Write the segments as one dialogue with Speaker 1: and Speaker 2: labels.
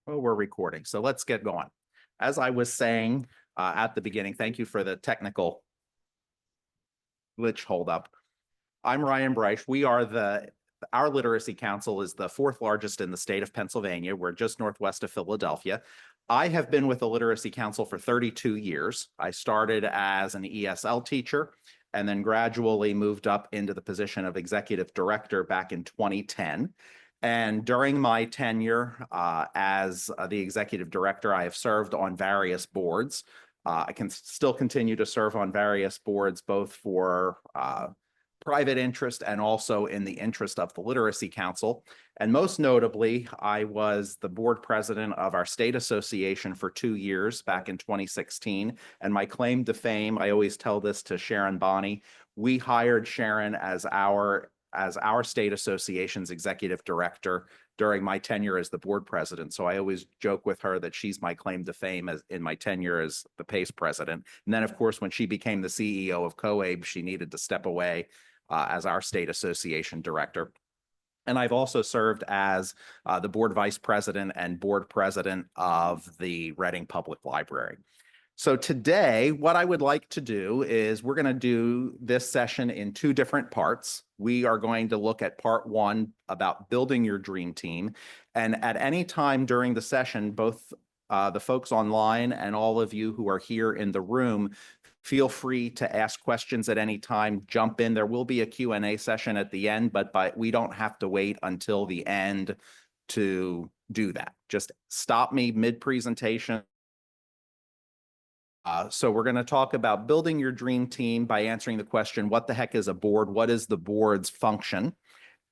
Speaker 1: Well, we're recording, so let's get going. As I was saying at the beginning, thank you for the technical glitch holdup. I'm Ryan Bryce. Our Literacy Council is the fourth largest in the state of Pennsylvania. We're just northwest of Philadelphia. I have been with the Literacy Council for 32 years. I started as an ESL teacher and then gradually moved up into the position of executive director back in 2010. And during my tenure as the executive director, I have served on various boards. I can still continue to serve on various boards, both for private interest and also in the interest of the Literacy Council. And most notably, I was the board president of our state association for 2 years back in 2016. And my claim to fame, I always tell this to Sharon Bonney, we hired Sharon as our state association's executive director during my tenure as the board president. So I always joke with her that she's my claim to fame as in my tenure as the PACE president. And then, of course, when she became the CEO of COABE, she needed to step away as our state association director. And I've also served as the board vice president and board president of the Reading Public Library. So today, what I would like to do is we're going to do this session in 2 different parts. We are going to look at part 1 about building your dream team. And at any time during the session, both the folks online and all of you who are here in the room, feel free to ask questions at any time, jump in. There will be a Q&A session at the end, but we don't have to wait until the end to do that. Just stop me mid-presentation. So we're going to talk about building your dream team by answering the question, what the heck is a board? What is the board's function?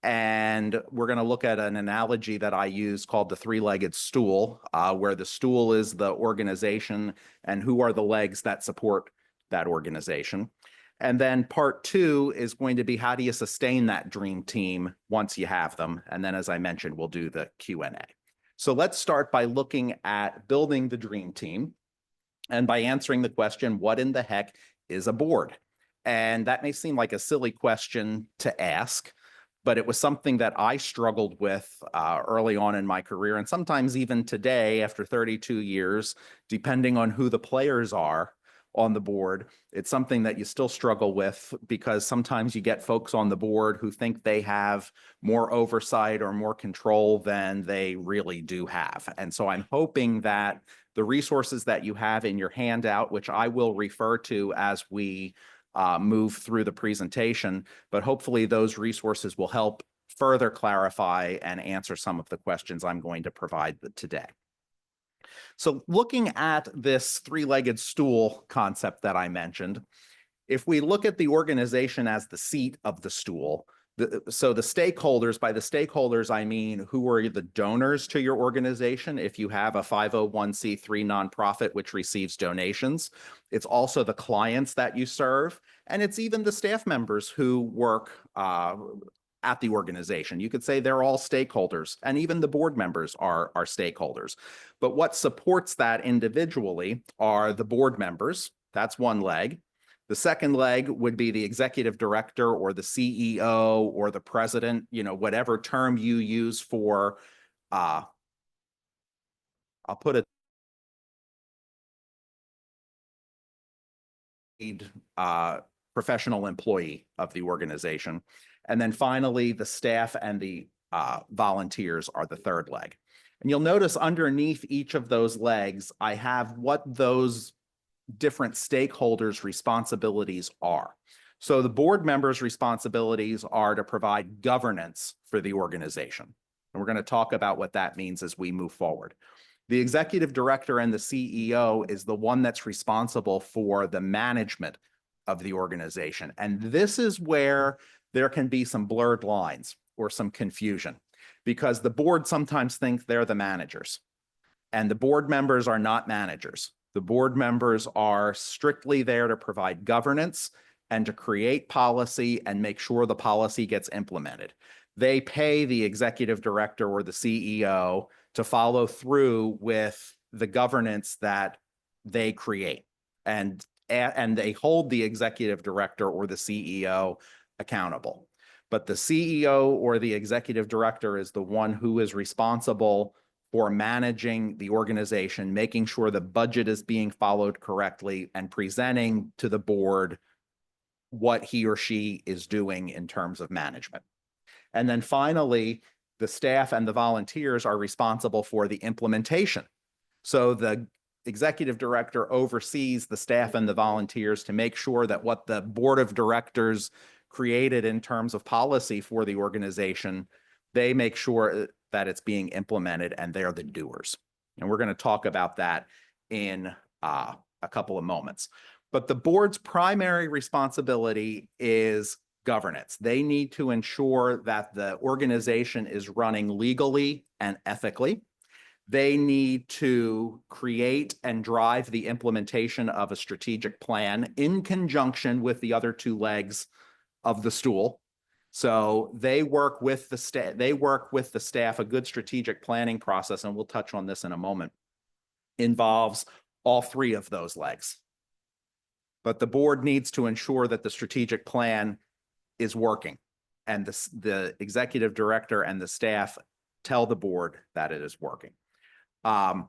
Speaker 1: And we're going to look at an analogy that I use called the 3-legged stool, where the stool is the organization and who are the legs that support that organization. And then part 2 is going to be how do you sustain that dream team once you have them? And then, as I mentioned, we'll do the Q&A. So let's start by looking at building the dream team and by answering the question, what in the heck is a board? And that may seem like a silly question to ask, but it was something that I struggled with early on in my career, and sometimes even today, after 32 years, depending on who the players are on the board, it's something that you still struggle with because sometimes you get folks on the board who think they have more oversight or more control than they really do have. And so I'm hoping that the resources that you have in your handout, which I will refer to as we move through the presentation, but hopefully those resources will help further clarify and answer some of the questions I'm going to provide today. So looking at this 3-legged stool concept that I mentioned, if we look at the organization as the seat of the stool, so the stakeholders, by the stakeholders, I mean, who are the donors to your organization? If you have a 501c3 nonprofit which receives donations, it's also the clients that you serve, and it's even the staff members who work at the organization. You could say they're all stakeholders, and even the board members are stakeholders. But what supports that individually are the board members. That's one leg. The second leg would be the executive director or the CEO or the president, whatever term you use for, I'll put it, professional employee of the organization. And then finally, the staff and the volunteers are the third leg. And you'll notice underneath each of those legs, I have what those different stakeholders' responsibilities are. So the board members' responsibilities are to provide governance for the organization. And we're going to talk about what that means as we move forward. The executive director and the CEO is the one that's responsible for the management of the organization. And this is where there can be some blurred lines or some confusion because the board sometimes think they're the managers and the board members are not managers. The board members are strictly there to provide governance and to create policy and make sure the policy gets implemented. They pay the executive director or the CEO to follow through with the governance that they create. And they hold the executive director or the CEO accountable. But the CEO or the executive director is the one who is responsible for managing the organization, making sure the budget is being followed correctly, and presenting to the board what he or she is doing in terms of management. And then finally, the staff and the volunteers are responsible for the implementation. So the executive director oversees the staff and the volunteers to make sure that what the board of directors created in terms of policy for the organization, they make sure that it's being implemented, and they're the doers. And we're going to talk about that in a couple of moments. But the board's primary responsibility is governance. They need to ensure that the organization is running legally and ethically. They need to create and drive the implementation of a strategic plan in conjunction with the other two legs of the stool. So they work with the staff. A good strategic planning process, and we'll touch on this in a moment, involves all three of those legs. But the board needs to ensure that the strategic plan is working, and the executive director and the staff tell the board that it is working. The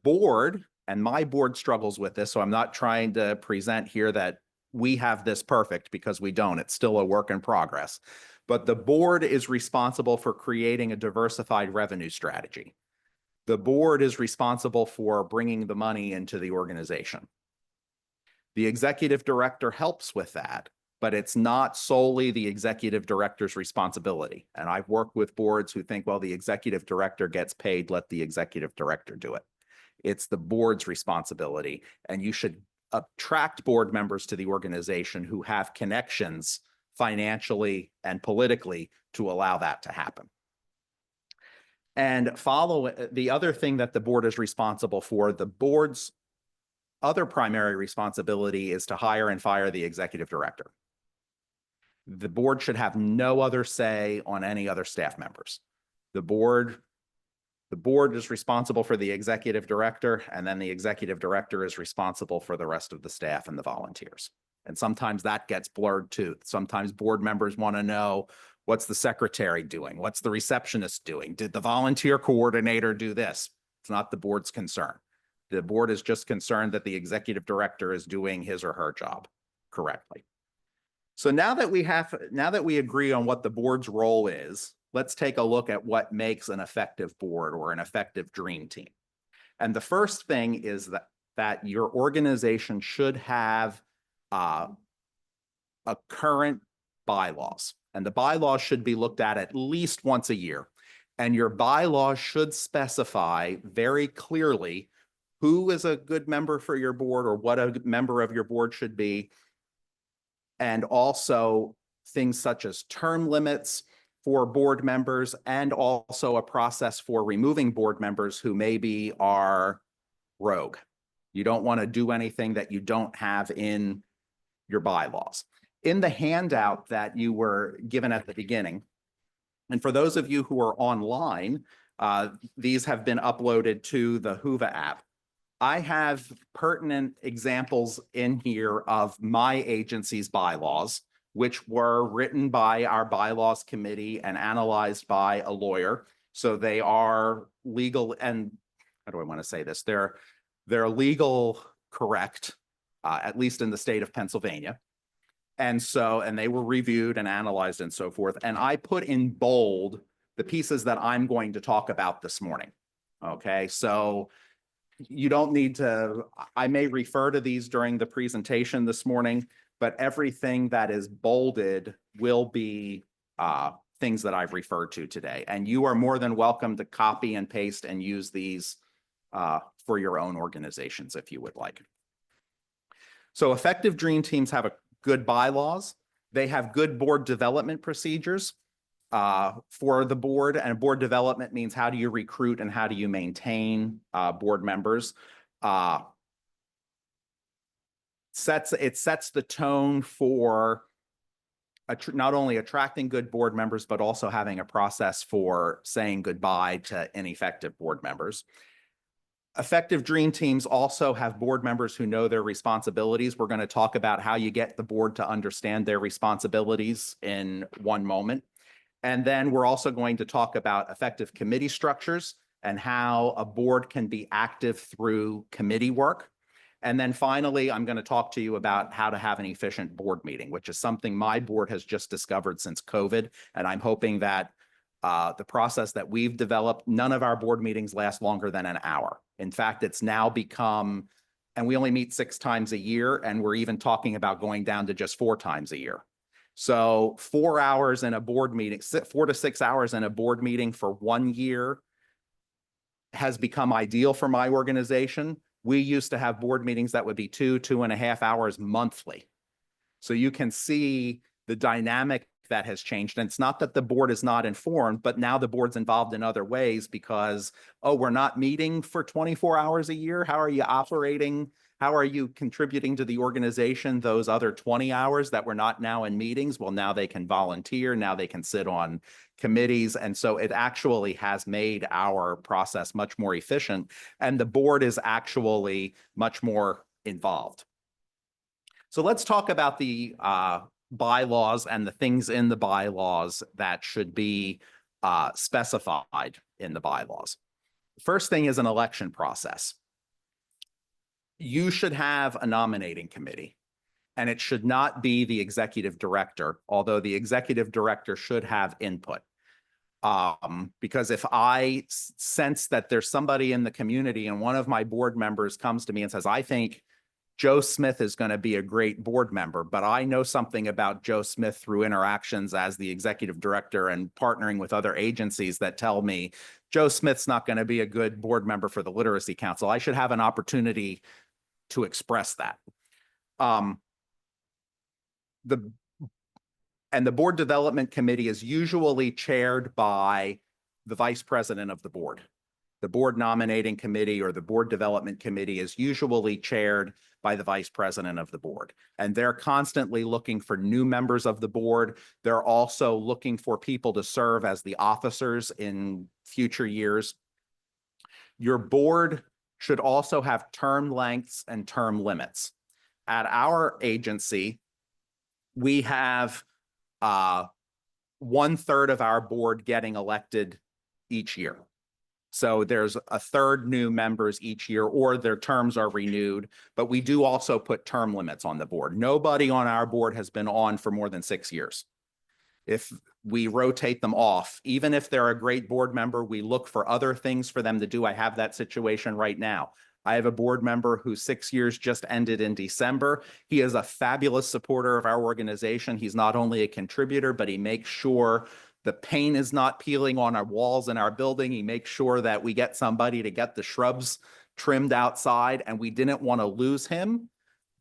Speaker 1: board, and my board struggles with this, so I'm not trying to present here that we have this perfect, because we don't. It's still a work in progress. But the board is responsible for creating a diversified revenue strategy. The board is responsible for bringing the money into the organization. The executive director helps with that, but it's not solely the executive director's responsibility. And I've worked with boards who think, well, the executive director gets paid, let the executive director do it. It's the board's responsibility, and you should attract board members to the organization who have connections financially and politically to allow that to happen. And the other thing that the board is responsible for, the board's other primary responsibility is to hire and fire the executive director. The board should have no other say on any other staff members. The board is responsible for the executive director, and then the executive director is responsible for the rest of the staff and the volunteers. And sometimes that gets blurred too. Sometimes board members want to know, what's the secretary doing? What's the receptionist doing? Did the volunteer coordinator do this? It's not the board's concern. The board is just concerned that the executive director is doing his or her job correctly. So now that we agree on what the board's role is, let's take a look at what makes an effective board or an effective dream team. And the first thing is that your organization should have a current bylaws. And the bylaws should be looked at least once a year. And your bylaws should specify very clearly who is a good member for your board, or what a member of your board should be. And also things such as term limits for board members, and also a process for removing board members who maybe are rogue. You don't want to do anything that you don't have in your bylaws. In the handout that you were given at the beginning, and for those of you who are online, these have been uploaded to the Whova app. I have pertinent examples in here of my agency's bylaws, which were written by our bylaws committee and analyzed by a lawyer. So they are legal, and how do I want to say this? They're legal correct, at least in the state of Pennsylvania. And they were reviewed and analyzed and so forth. And I put in bold the pieces that I'm going to talk about this morning. Okay, so you don't need to, I may refer to these during the presentation this morning, but everything that is bolded will be things that I've referred to today. And you are more than welcome to copy and paste and use these for your own organizations if you would like. So effective dream teams have good bylaws. They have good board development procedures for the board, and board development means how do you recruit and how do you maintain board members. It sets the tone for not only attracting good board members, but also having a process for saying goodbye to ineffective board members. Effective dream teams also have board members who know their responsibilities. We're going to talk about how you get the board to understand their responsibilities in one moment. And then we're also going to talk about effective committee structures and how a board can be active through committee work. And then finally, I'm going to talk to you about how to have an efficient board meeting, which is something my board has just discovered since COVID. And I'm hoping that the process that we've developed, none of our board meetings last longer than an hour. In fact, it's now become, and we only meet 6 times a year, and we're even talking about going down to just 4 times a year. So 4 hours in a board meeting, 4 to 6 hours in a board meeting for 1 year has become ideal for my organization. We used to have board meetings that would be 2.5 hours monthly. So you can see the dynamic that has changed. And it's not that the board is not informed, but now the board's involved in other ways because, oh, we're not meeting for 24 hours a year. How are you operating? How are you contributing to the organization those other 20 hours that we're not now in meetings? Well, now they can volunteer. Now they can sit on committees. And so it actually has made our process much more efficient. And the board is actually much more involved. So let's talk about the bylaws and the things in the bylaws that should be specified in the bylaws. First thing is an election process. You should have a nominating committee, and it should not be the executive director, although the executive director should have input. Because if I sense that there's somebody in the community and one of my board members comes to me and says, I think Joe Smith is going to be a great board member, but I know something about Joe Smith through interactions as the executive director and partnering with other agencies that tell me Joe Smith's not going to be a good board member for the Literacy Council. I should have an opportunity to express that. The board development committee is usually chaired by the vice president of the board. The board nominating committee or the board development committee is usually chaired by the vice president of the board. And they're constantly looking for new members of the board. They're also looking for people to serve as the officers in future years. Your board should also have term lengths and term limits. At our agency, we have 1/3 of our board getting elected each year. So there's 1/3 new members each year, or their terms are renewed, but we do also put term limits on the board. Nobody on our board has been on for more than 6 years. If we rotate them off, even if they're a great board member, we look for other things for them to do. I have that situation right now. I have a board member whose 6 years just ended in December. He is a fabulous supporter of our organization. He's not only a contributor, but he makes sure the paint is not peeling on our walls in our building. He makes sure that we get somebody to get the shrubs trimmed outside, and we didn't want to lose him,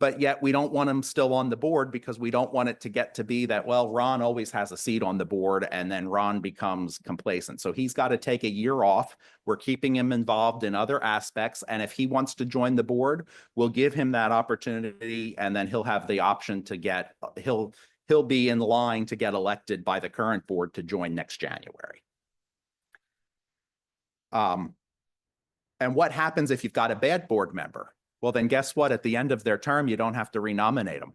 Speaker 1: but yet we don't want him still on the board because we don't want it to get to be that, well, Ron always has a seat on the board and then Ron becomes complacent. So he's got to take a year off. We're keeping him involved in other aspects. And if he wants to join the board, we'll give him that opportunity, and then he'll have the option to get, he'll be in line to get elected by the current board to join next January. And what happens if you've got a bad board member? Well, then guess what? At the end of their term, you don't have to renominate them.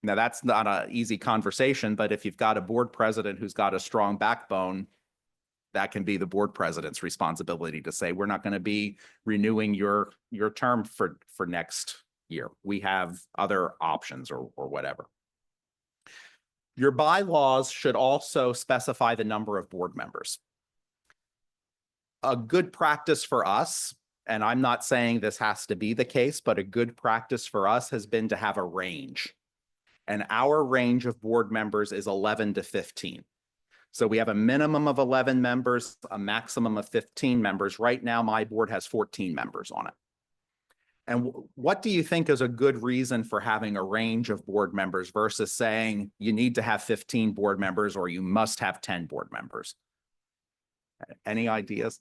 Speaker 1: Now, that's not an easy conversation, but if you've got a board president who's got a strong backbone, that can be the board president's responsibility to say, we're not going to be renewing your term for next year. We have other options or whatever. Your bylaws should also specify the number of board members. A good practice for us, and I'm not saying this has to be the case, but a good practice for us has been to have a range. And our range of board members is 11 to 15. So we have a minimum of 11 members, a maximum of 15 members. Right now, my board has 14 members on it. And what do you think is a good reason for having a range of board members versus saying you need to have 15 board members or you must have 10 board members? Any ideas?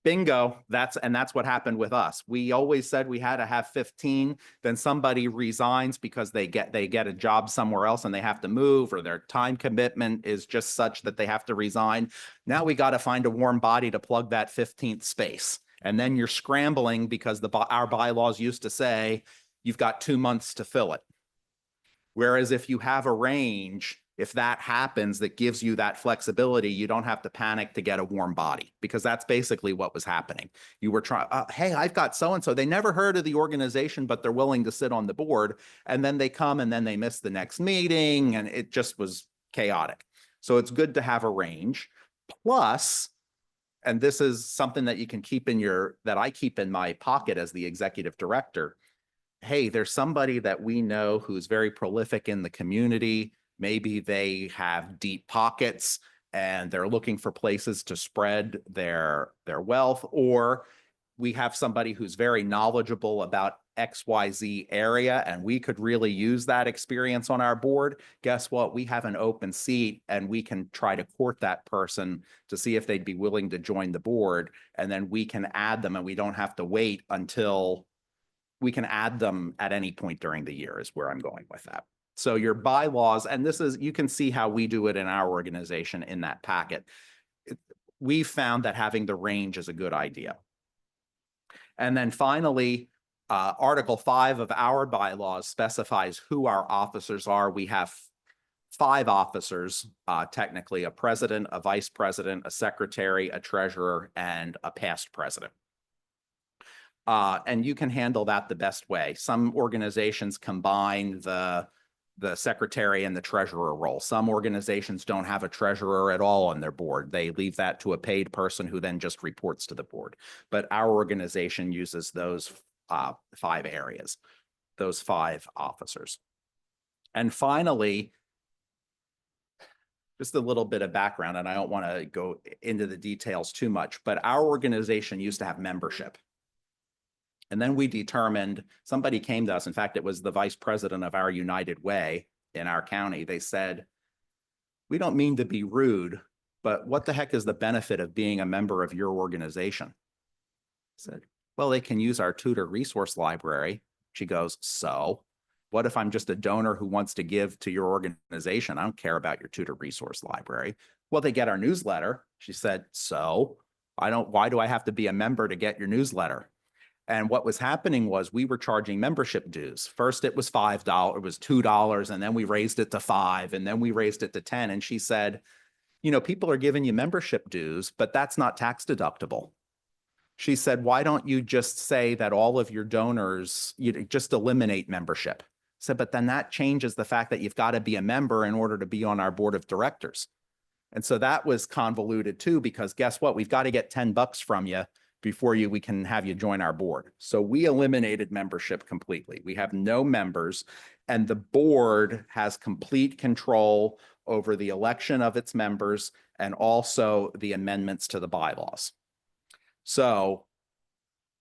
Speaker 1: Bingo. That's what happened with us. We always said we had to have 15. Then somebody resigns because they get a job somewhere else and they have to move, or their time commitment is just such that they have to resign. Now we got to find a warm body to plug that 15th space. And then you're scrambling because our bylaws used to say you've got 2 months to fill it. Whereas if you have a range, if that happens, that gives you that flexibility, you don't have to panic to get a warm body, because that's basically what was happening. You were trying, hey, I've got so-and-so. They never heard of the organization, but they're willing to sit on the board. And then they come and then they miss the next meeting, and it just was chaotic. So it's good to have a range. Plus, and this is something that you can keep in that I keep in my pocket as the executive director. Hey, there's somebody that we know who's very prolific in the community. Maybe they have deep pockets and they're looking for places to spread their wealth, or we have somebody who's very knowledgeable about XYZ area and we could really use that experience on our board. Guess what? We have an open seat and we can try to court that person to see if they'd be willing to join the board. And then we can add them, and we don't have to wait until we can add them at any point during the year, is where I'm going with that. So your bylaws, and this is, you can see how we do it in our organization in that packet. We found that having the range is a good idea. And then finally, Article 5 of our bylaws specifies who our officers are. We have 5 officers, technically: a president, a vice president, a secretary, a treasurer, and a past president. And you can handle that the best way. Some organizations combine the secretary and the treasurer role. Some organizations don't have a treasurer at all on their board. They leave that to a paid person who then just reports to the board. But our organization uses those 5 areas, those 5 officers. And finally, just a little bit of background, and I don't want to go into the details too much, but our organization used to have membership. And then we determined, somebody came to us, in fact, it was the vice president of our United Way in our county. They said, we don't mean to be rude, but what the heck is the benefit of being a member of your organization? I said, well, they can use our tutor resource library. She goes, so what if I'm just a donor who wants to give to your organization? I don't care about your tutor resource library. Well, they get our newsletter. She said, so why do I have to be a member to get your newsletter? And what was happening was we were charging membership dues. First, it was $5, it was $2, and then we raised it to $5, and then we raised it to $10. And she said, you know, people are giving you membership dues, but that's not tax deductible. She said, why don't you just say that all of your donors, you just eliminate membership? I said, but then that changes the fact that you've got to be a member in order to be on our board of directors. And so that was convoluted too, because guess what? We've got to get $10 from you before we can have you join our board. So we eliminated membership completely. We have no members, and the board has complete control over the election of its members and also the amendments to the bylaws. So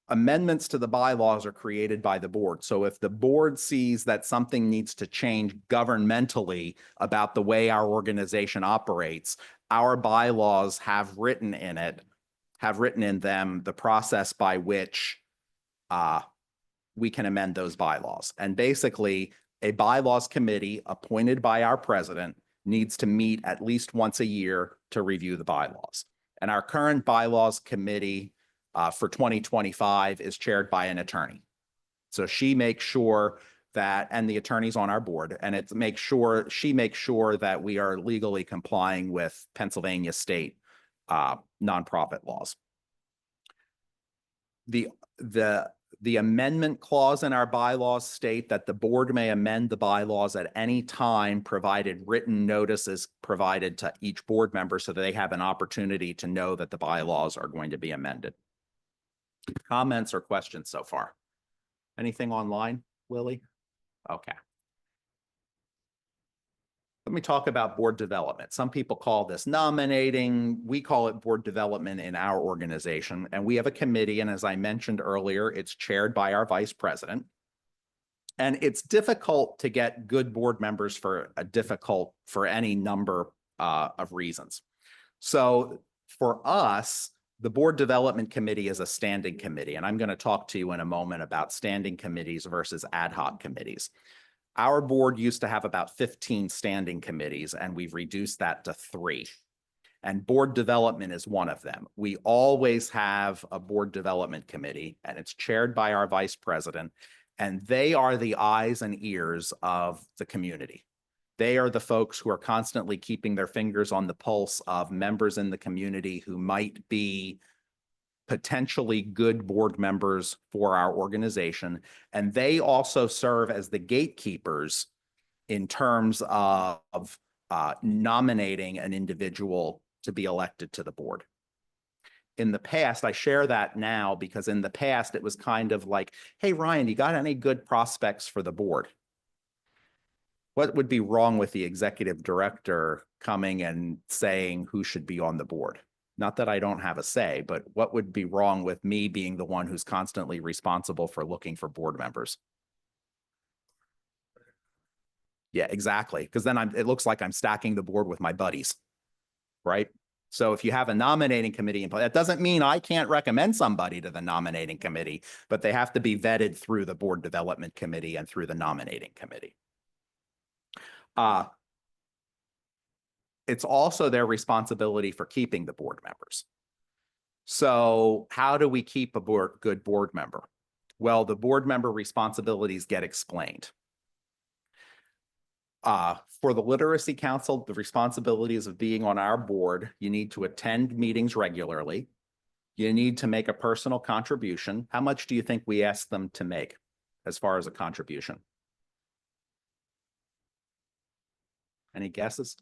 Speaker 1: amendments to the bylaws are created by the board. So if the board sees that something needs to change governmentally about the way our organization operates, our bylaws have written in them the process by which we can amend those bylaws. And basically, a bylaws committee appointed by our president needs to meet at least once a year to review the bylaws. And our current bylaws committee for 2025 is chaired by an attorney. So she makes sure that, and the attorney's on our board, and she makes sure that we are legally complying with Pennsylvania state nonprofit laws. The amendment clause in our bylaws state that the board may amend the bylaws at any time, provided written notice is provided to each board member so that they have an opportunity to know that the bylaws are going to be amended. Comments or questions so far? Anything online, Lily? Okay. Let me talk about board development. Some people call this nominating. We call it board development in our organization. And we have a committee. And as I mentioned earlier, it's chaired by our vice president. And it's difficult to get good board members for any number of reasons. So for us, the board development committee is a standing committee. And I'm going to talk to you in a moment about standing committees versus ad hoc committees. Our board used to have about 15 standing committees, and we've reduced that to 3. And board development is one of them. We always have a board development committee, and it's chaired by our vice president. And they are the eyes and ears of the community. They are the folks who are constantly keeping their fingers on the pulse of members in the community who might be potentially good board members for our organization. And they also serve as the gatekeepers in terms of nominating an individual to be elected to the board. In the past, I share that now because in the past, it was kind of like, hey, Ryan, you got any good prospects for the board? What would be wrong with the executive director coming and saying who should be on the board? Not that I don't have a say, but what would be wrong with me being the one who's constantly responsible for looking for board members? Yeah, exactly. Because then it looks like I'm stacking the board with my buddies, right? So if you have a nominating committee in place, that doesn't mean I can't recommend somebody to the nominating committee, but they have to be vetted through the board development committee and through the nominating committee. It's also their responsibility for keeping the board members. So how do we keep a good board member? Well, the board member responsibilities get explained. For the Literacy Council, the responsibilities of being on our board, you need to attend meetings regularly. You need to make a personal contribution. How much do you think we ask them to make as far as a contribution? Any guesses?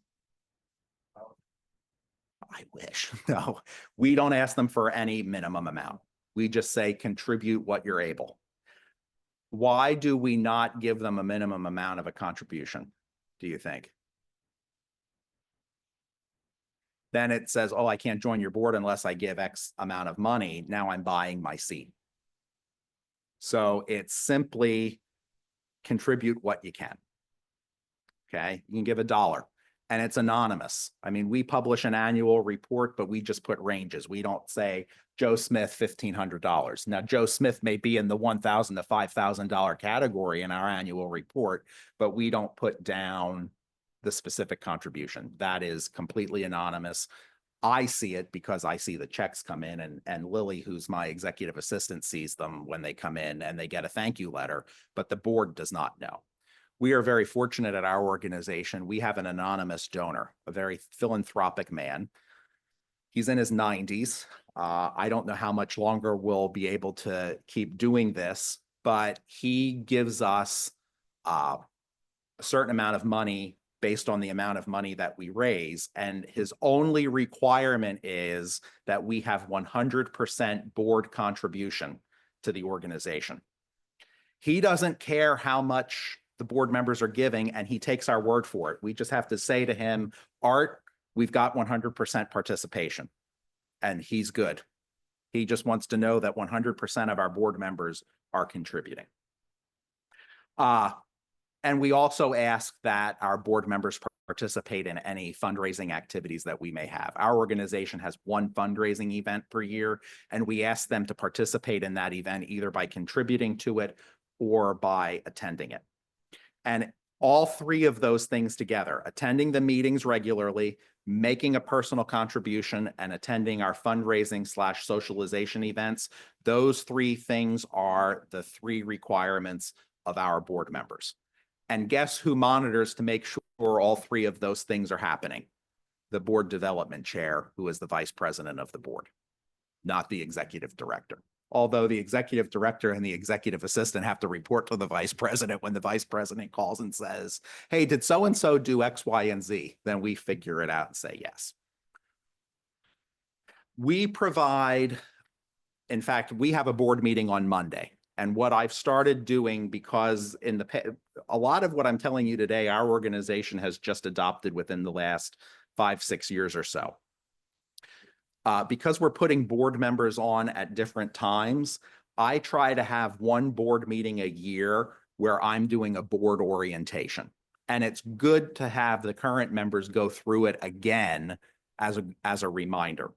Speaker 1: I wish. No, we don't ask them for any minimum amount. We just say contribute what you're able. Why do we not give them a minimum amount of a contribution, do you think? Then it says, oh, I can't join your board unless I give X amount of money. Now I'm buying my seat. So it's simply contribute what you can. Okay, you can give $1 and it's anonymous. I mean, we publish an annual report, but we just put ranges. We don't say Joe Smith, $1,500. Now, Joe Smith may be in the $1,000 to $5,000 category in our annual report, but we don't put down the specific contribution. That is completely anonymous. I see it because I see the checks come in, and Lily, who's my executive assistant, sees them when they come in and they get a thank you letter, but the board does not know. We are very fortunate at our organization. We have an anonymous donor, a very philanthropic man. He's in his 90s. I don't know how much longer we'll be able to keep doing this, but he gives us a certain amount of money based on the amount of money that we raise. And his only requirement is that we have 100% board contribution to the organization. He doesn't care how much the board members are giving, and he takes our word for it. We just have to say to him, Art, we've got 100% participation, and he's good. He just wants to know that 100% of our board members are contributing. And we also ask that our board members participate in any fundraising activities that we may have. Our organization has one fundraising event per year, and we ask them to participate in that event either by contributing to it or by attending it. And all three of those things together, attending the meetings regularly, making a personal contribution, and attending our fundraising / socialization events, those three things are the three requirements of our board members. And guess who monitors to make sure all three of those things are happening? The board development chair, who is the vice president of the board, not the executive director. Although the executive director and the executive assistant have to report to the vice president when the vice president calls and says, hey, did so-and-so do X, Y, and Z? Then we figure it out and say yes. We provide, in fact, we have a board meeting on Monday. And what I've started doing, because a lot of what I'm telling you today, our organization has just adopted within the last 5-6 years or so. Because we're putting board members on at different times, I try to have one board meeting a year where I'm doing a board orientation. And it's good to have the current members go through it again as a reminder.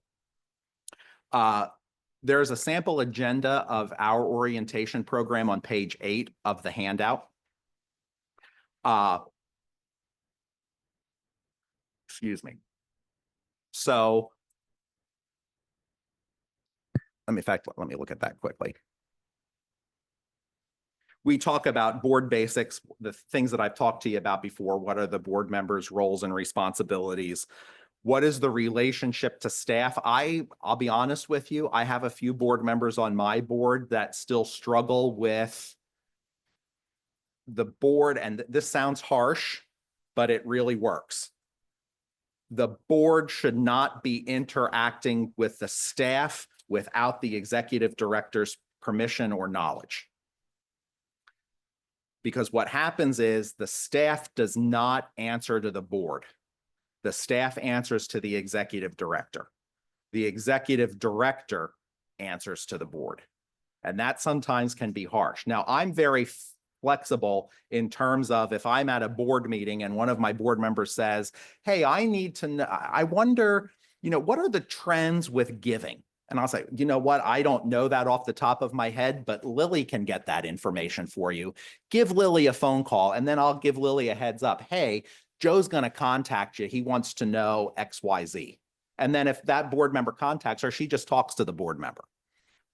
Speaker 1: There's a sample agenda of our orientation program on page 8 of the handout. Excuse me. So let me look at that quickly. We talk about board basics, the things that I've talked to you about before. What are the board members' roles and responsibilities? What is the relationship to staff? I'll be honest with you, I have a few board members on my board that still struggle with the board, and this sounds harsh, but it really works. The board should not be interacting with the staff without the executive director's permission or knowledge. Because what happens is the staff does not answer to the board. The staff answers to the executive director. The executive director answers to the board. And that sometimes can be harsh. Now, I'm very flexible in terms of if I'm at a board meeting and one of my board members says, hey, I need to know, I wonder, what are the trends with giving? And I'll say, you know what? I don't know that off the top of my head, but Lily can get that information for you. Give Lily a phone call, and then I'll give Lily a heads up. Hey, Joe's going to contact you. He wants to know X, Y, Z. And then if that board member contacts her, she just talks to the board member.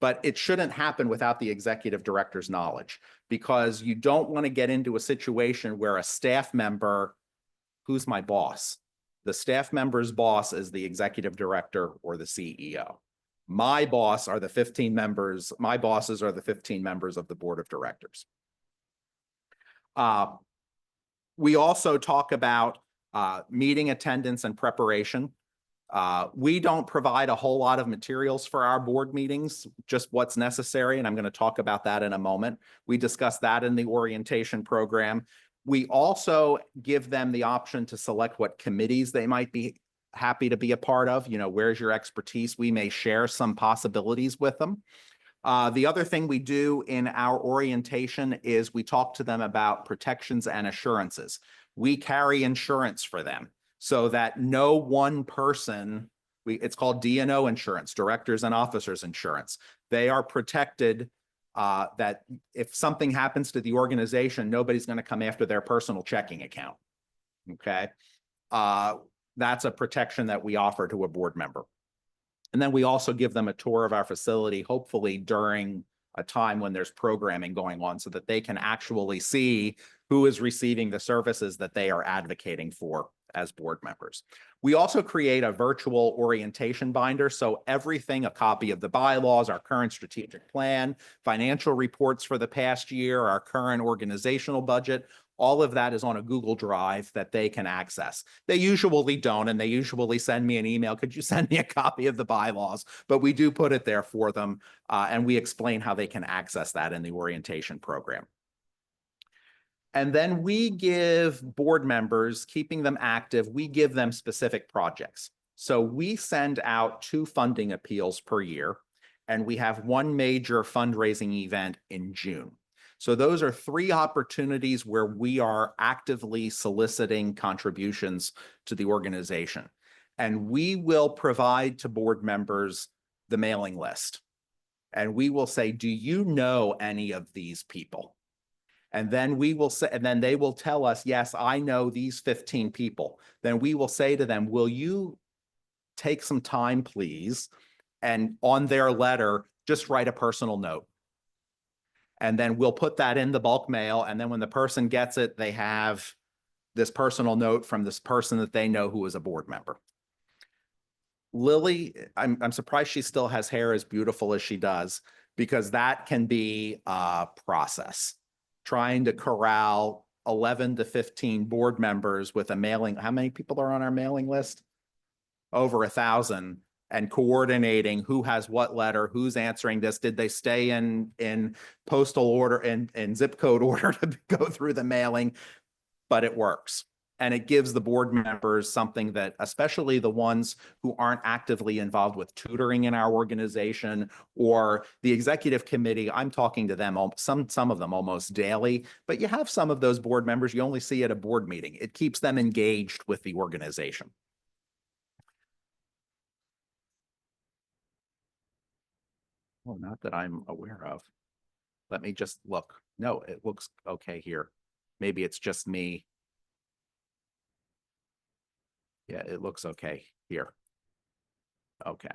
Speaker 1: But it shouldn't happen without the executive director's knowledge, because you don't want to get into a situation where a staff member, who's my boss? The staff member's boss is the executive director or the CEO. My boss are the 15 members. My bosses are the 15 members of the board of directors. We also talk about meeting attendance and preparation. We don't provide a whole lot of materials for our board meetings, just what's necessary, and I'm going to talk about that in a moment. We discuss that in the orientation program. We also give them the option to select what committees they might be happy to be a part of. Where's your expertise? We may share some possibilities with them. The other thing we do in our orientation is we talk to them about protections and assurances. We carry insurance for them so that no one person, it's called D&O insurance, directors and officers insurance. They are protected that if something happens to the organization, nobody's going to come after their personal checking account. Okay. That's a protection that we offer to a board member. And then we also give them a tour of our facility, hopefully during a time when there's programming going on, so that they can actually see who is receiving the services that they are advocating for as board members. We also create a virtual orientation binder. So everything, a copy of the bylaws, our current strategic plan, financial reports for the past year, our current organizational budget, all of that is on a Google Drive that they can access. They usually don't, and they usually send me an email. Could you send me a copy of the bylaws? But we do put it there for them, and we explain how they can access that in the orientation program. And then we give board members, keeping them active, we give them specific projects. So we send out 2 funding appeals per year, and we have 1 major fundraising event in June. So those are 3 opportunities where we are actively soliciting contributions to the organization. And we will provide to board members the mailing list. And we will say, do you know any of these people? And then we will say, and then they will tell us, yes, I know these 15 people. Then we will say to them, will you take some time, please? And on their letter, just write a personal note. And then we'll put that in the bulk mail. And then when the person gets it, they have this personal note from this person that they know who is a board member. Lily, I'm surprised she still has hair as beautiful as she does, because that can be a process. Trying to corral 11 to 15 board members with a mailing. How many people are on our mailing list? Over 1,000. And coordinating who has what letter, who's answering this. Did they stay in postal order and zip code order to go through the mailing? But it works. And it gives the board members something that, especially the ones who aren't actively involved with tutoring in our organization or the executive committee, I'm talking to them, some of them almost daily, but you have some of those board members you only see at a board meeting. It keeps them engaged with the organization. Oh, not that I'm aware of. Let me just look. No, it looks okay here. Maybe it's just me. Yeah, it looks okay here. Okay.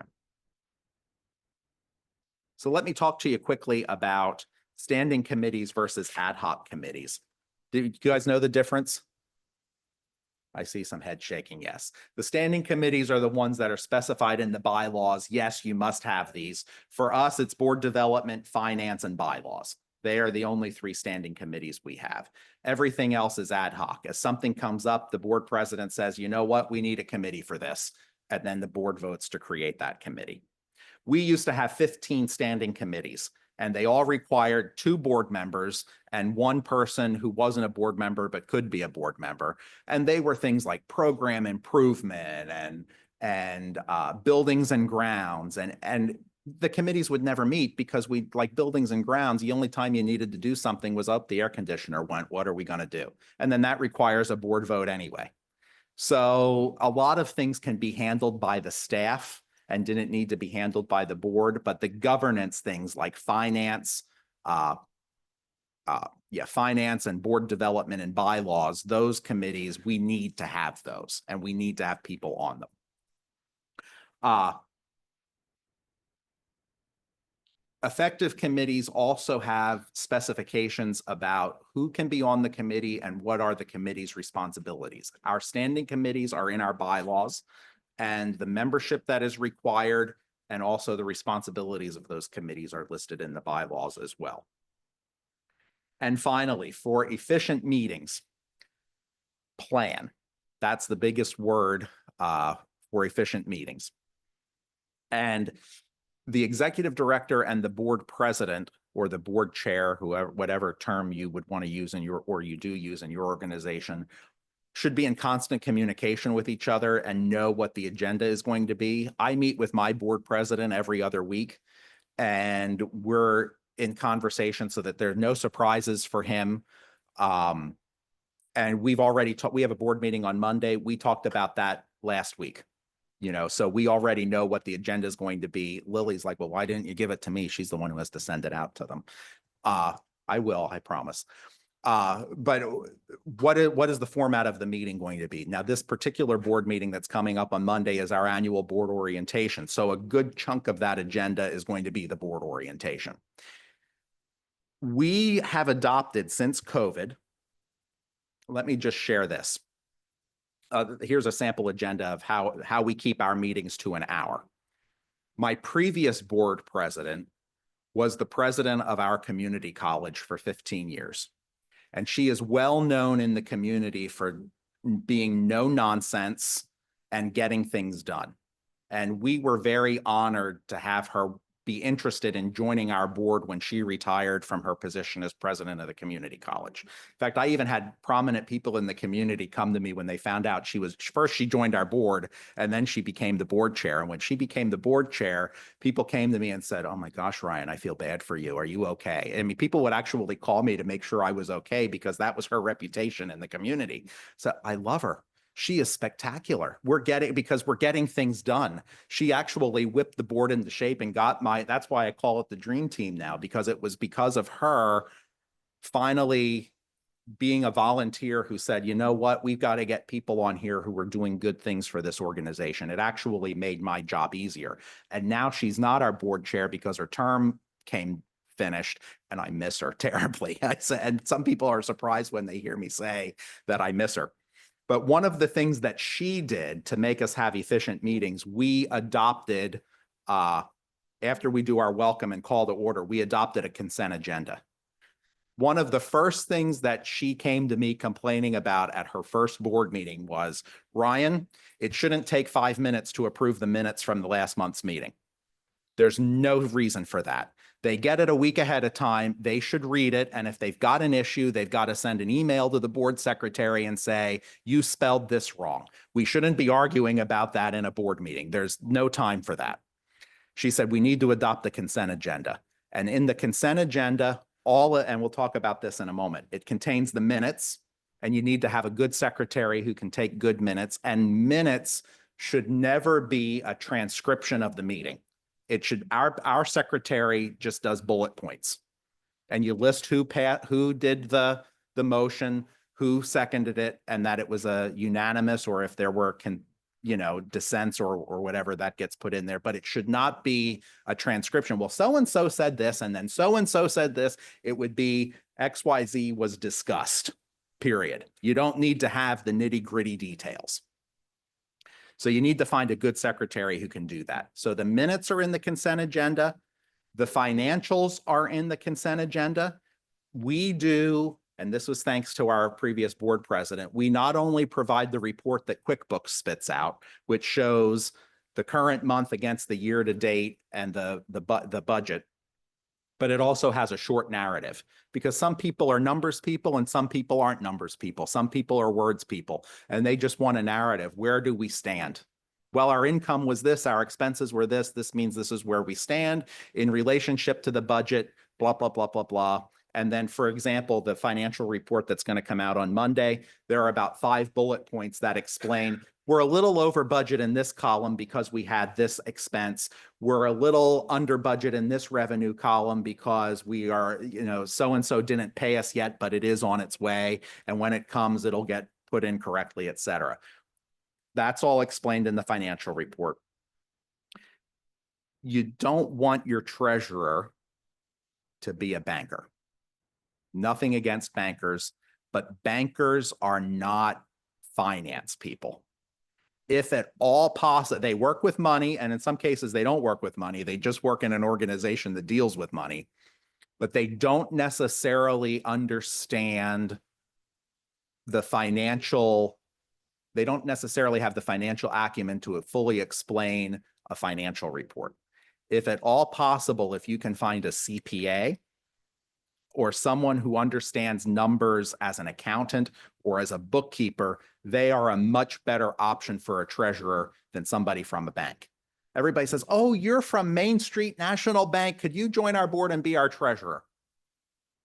Speaker 1: So let me talk to you quickly about standing committees versus ad hoc committees. Do you guys know the difference? I see some head shaking, yes. The standing committees are the ones that are specified in the bylaws. Yes, you must have these. For us, it's board development, finance, and bylaws. They are the only three standing committees we have. Everything else is ad hoc. As something comes up, the board president says, you know what, we need a committee for this. And then the board votes to create that committee. We used to have 15 standing committees, and they all required 2 board members and 1 person who wasn't a board member but could be a board member. And they were things like program improvement and buildings and grounds. And the committees would never meet because we, like buildings and grounds, the only time you needed to do something was up, the air conditioner went, what are we going to do? And then that requires a board vote anyway. So a lot of things can be handled by the staff and didn't need to be handled by the board, but the governance things like finance, finance and board development and bylaws, those committees, we need to have those, and we need to have people on them. Effective committees also have specifications about who can be on the committee and what are the committee's responsibilities. Our standing committees are in our bylaws, and the membership that is required and also the responsibilities of those committees are listed in the bylaws as well. And finally, for efficient meetings, plan. That's the biggest word for efficient meetings. And the executive director and the board president or the board chair, whoever, whatever term you would want to use in your, or you do use in your organization, should be in constant communication with each other and know what the agenda is going to be. I meet with my board president every other week, and we're in conversation so that there are no surprises for him. And we've already talked, we have a board meeting on Monday. We talked about that last week. You know, so we already know what the agenda is going to be. Lily's like, well, why didn't you give it to me? She's the one who has to send it out to them. I will, I promise. But what is the format of the meeting going to be? Now, this particular board meeting that's coming up on Monday is our annual board orientation. So a good chunk of that agenda is going to be the board orientation. We have adopted since COVID. Let me just share this. Here's a sample agenda of how we keep our meetings to an hour. My previous board president was the president of our community college for 15 years. And she is well known in the community for being no nonsense and getting things done. And we were very honored to have her be interested in joining our board when she retired from her position as president of the community college. In fact, I even had prominent people in the community come to me when they found out she joined our board, and then she became the board chair. And when she became the board chair, people came to me and said, oh my gosh, Ryan, I feel bad for you. Are you okay? I mean, people would actually call me to make sure I was okay because that was her reputation in the community. So I love her. She is spectacular. We're getting things done. She actually whipped the board into shape and that's why I call it the dream team now, because it was because of her finally being a volunteer who said, you know what, we've got to get people on here who are doing good things for this organization. It actually made my job easier. And now she's not our board chair because her term finished, and I miss her terribly. And some people are surprised when they hear me say that I miss her. But one of the things that she did to make us have efficient meetings, we adopted, after we do our welcome and call to order, we adopted a consent agenda. One of the first things that she came to me complaining about at her first board meeting was, Ryan, it shouldn't take 5 minutes to approve the minutes from the last month's meeting. There's no reason for that. They get it a week ahead of time. They should read it. And if they've got an issue, they've got to send an email to the board secretary and say, you spelled this wrong. We shouldn't be arguing about that in a board meeting. There's no time for that. She said, we need to adopt the consent agenda. And in the consent agenda, and we'll talk about this in a moment, it contains the minutes, and you need to have a good secretary who can take good minutes. And minutes should never be a transcription of the meeting. It should, our secretary just does bullet points, and you list who did the motion, who seconded it, and that it was a unanimous, or if there were dissents or whatever that gets put in there, but it should not be a transcription. Well, so-and-so said this, and then so-and-so said this. It would be XYZ was discussed, period. You don't need to have the nitty-gritty details. So you need to find a good secretary who can do that. So the minutes are in the consent agenda. The financials are in the consent agenda. We do, and this was thanks to our previous board president, we not only provide the report that QuickBooks spits out, which shows the current month against the year to date and the budget, but it also has a short narrative, because some people are numbers people and some people aren't numbers people. Some people are words people, and they just want a narrative. Where do we stand? Well, our income was this, our expenses were this. This means this is where we stand in relationship to the budget, blah, blah, blah, blah, blah. And then, for example, the financial report that's going to come out on Monday, there are about 5 bullet points that explain we're a little over budget in this column because we had this expense. We're a little under budget in this revenue column because we are, so-and-so didn't pay us yet, but it is on its way. And when it comes, it'll get put in correctly, et cetera. That's all explained in the financial report. You don't want your treasurer to be a banker. Nothing against bankers, but bankers are not finance people. If at all possible, they work with money, and in some cases they don't work with money. They just work in an organization that deals with money, but they don't necessarily understand the financial, they don't necessarily have the financial acumen to fully explain a financial report. If at all possible, if you can find a CPA or someone who understands numbers as an accountant or as a bookkeeper, they are a much better option for a treasurer than somebody from a bank. Everybody says, oh, you're from Main Street National Bank. Could you join our board and be our treasurer?